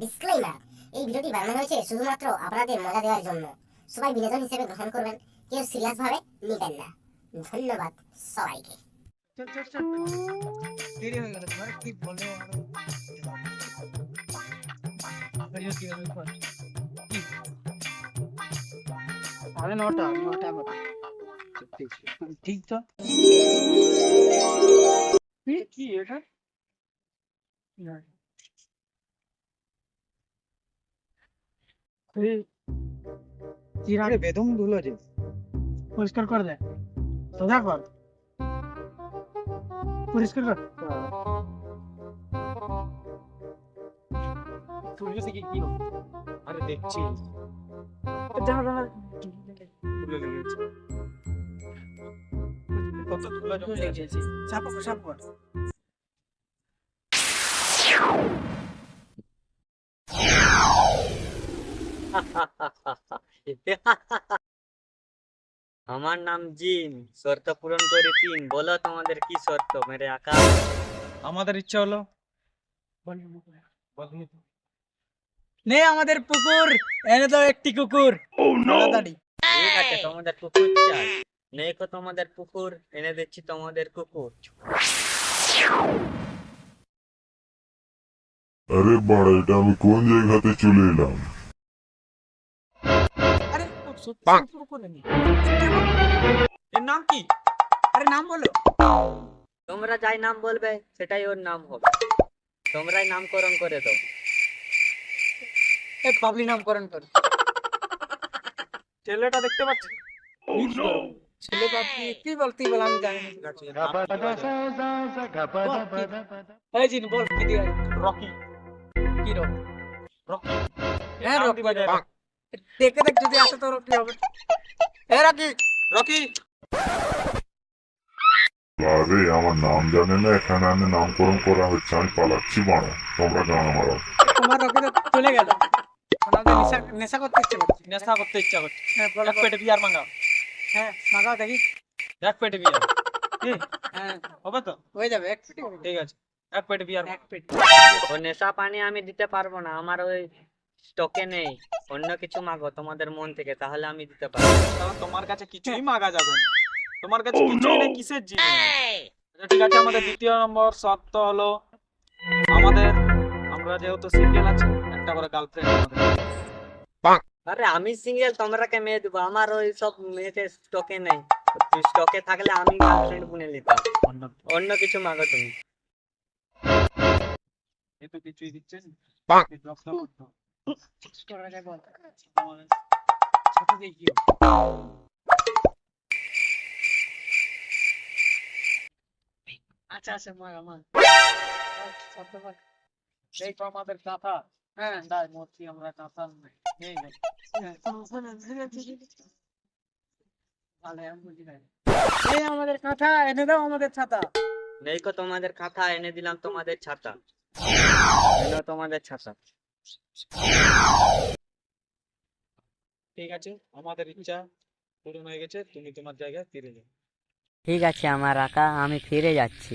Disclaimer, এই ভিডিওটি বানানো হয়েছে শুধুমাত্র আপনাদের মজা দেওয়ার জন্য। সবাই বিনোদন হিসেবে গ্রহণ করবেন, কেউ সিরিয়াস ভাবে নেবেন না। ধন্যবাদ সবাইকে। চল চল চল, দেরি হয়ে গেল তোমার, কি বলে ভিডিও কি হবে পর কি সাড়ে নটা নটা মতো ঠিক তো কি এটা বেদম ধুলো রে, পরিষ্কার করে দে, সোজা কর, পরিষ্কার কর। সূর্য থেকে কি হলো? আরে দেখছি ধুলো লেগেছে, কত ধুলো জমে গেছে। চাপো চাপো, আমার নাম জিম, শর্ত পূরণ করে 3। বলো তোমাদের কি শর্ত মেরে আকা? আমাদের ইচ্ছা হলো নে আমাদের পুকুর এনে দাও একটি কুকুর, তাড়াতাড়ি। ঠিক আছে, তোমাদের পুকুর চাই। নেই তোমাদের পুকুর, এনে দিচ্ছি তোমাদের কুকুর। আরে বাড়া, এটা আমি কোন জায়গাতে চলে এলাম? আরে সত্যি কুকুর নেই, এর নাম কি? আরে নাম বলো। তোমরা যাই নাম বলবে সেটাই ওর নাম হবে, তোমরাই নামকরণ করে দাও। এই পাবলি নামকরণ কর। ছেলেটা দেখতে পাচ্ছি, ছেলে পাবলি কি বলতি বল, আমি জানি না। এই জিন বল কি দিয়ে? রকি। কি রকি? রকি, হ্যাঁ রকি। দেখে দেখ যদি আসে তো রকি হবে। এ রকি, রকি। আরে আমার নাম জানে না, এখানে আমি নামকরণ করা হচ্ছে, আমি পালাচ্ছি বাড়া, তোমরা গান মারো। তোমার রকি তো চলে গেল, আমাকে নেশা নেশা করতে ইচ্ছে করছে। নেশা করতে ইচ্ছা করছে, হ্যাঁ বলো। এক পেটে বিয়ার মাঙ্গাও। হ্যাঁ মাঙ্গাও দেখি। এক পেটে বিয়ার, হ্যাঁ হবে তো, হয়ে যাবে এক পেটে। ঠিক আছে, এক পেটে বিয়ার, এক পেট। ও নেশা পানি আমি দিতে পারবো না, আমার ওই স্টকে নেই। অন্য কিছু মাগো তোমাদের মন থেকে, তাহলে আমি দিতে পারবো। তাহলে তোমার কাছে কিছুই মাগা যাবে না, তোমার কাছে কিছুই নেই, কিসের জীবন? আচ্ছা ঠিক আছে, আমাদের দ্বিতীয় নম্বর শর্ত হলো আমাদের, আমরা যেহেতু সিঙ্গেল আছি, একটা করে গার্লফ্রেন্ড আমাদের। আরে আমি সিঙ্গেল, তোমরা কে মেয়ে দেবো? আমার ওই সব মেয়েতে স্টকে নেই। স্টকে থাকলে আমি গার্লফ্রেন্ড বুনে নিতাম। অন্য কিছু মাগো তুমি। এই তো কিছুই দিচ্ছে না। এই ড্রপ দাও তো। করা যায় বল। সাথে দেখি। আচ্ছা আচ্ছা মাগা মাগ। শব্দ মাগ। এই তো আমাদের কথা। হ্যাঁ দাই মূর্তি আমরা কথা নেই নেই। ভালো আমি বুঝি নাই। এই আমাদের কথা এনে দাও, আমাদের ছাতা। নেই কো তোমাদের খাতা, এনে দিলাম তোমাদের ছাতা। এনে তোমাদের ছাতা। ঠিক আছে, আমাদের ইচ্ছা পূরণ হয়ে গেছে, তুমি তোমার জায়গায় ফিরে যাও। ঠিক আছে আমার আকা, আমি ফিরে যাচ্ছি।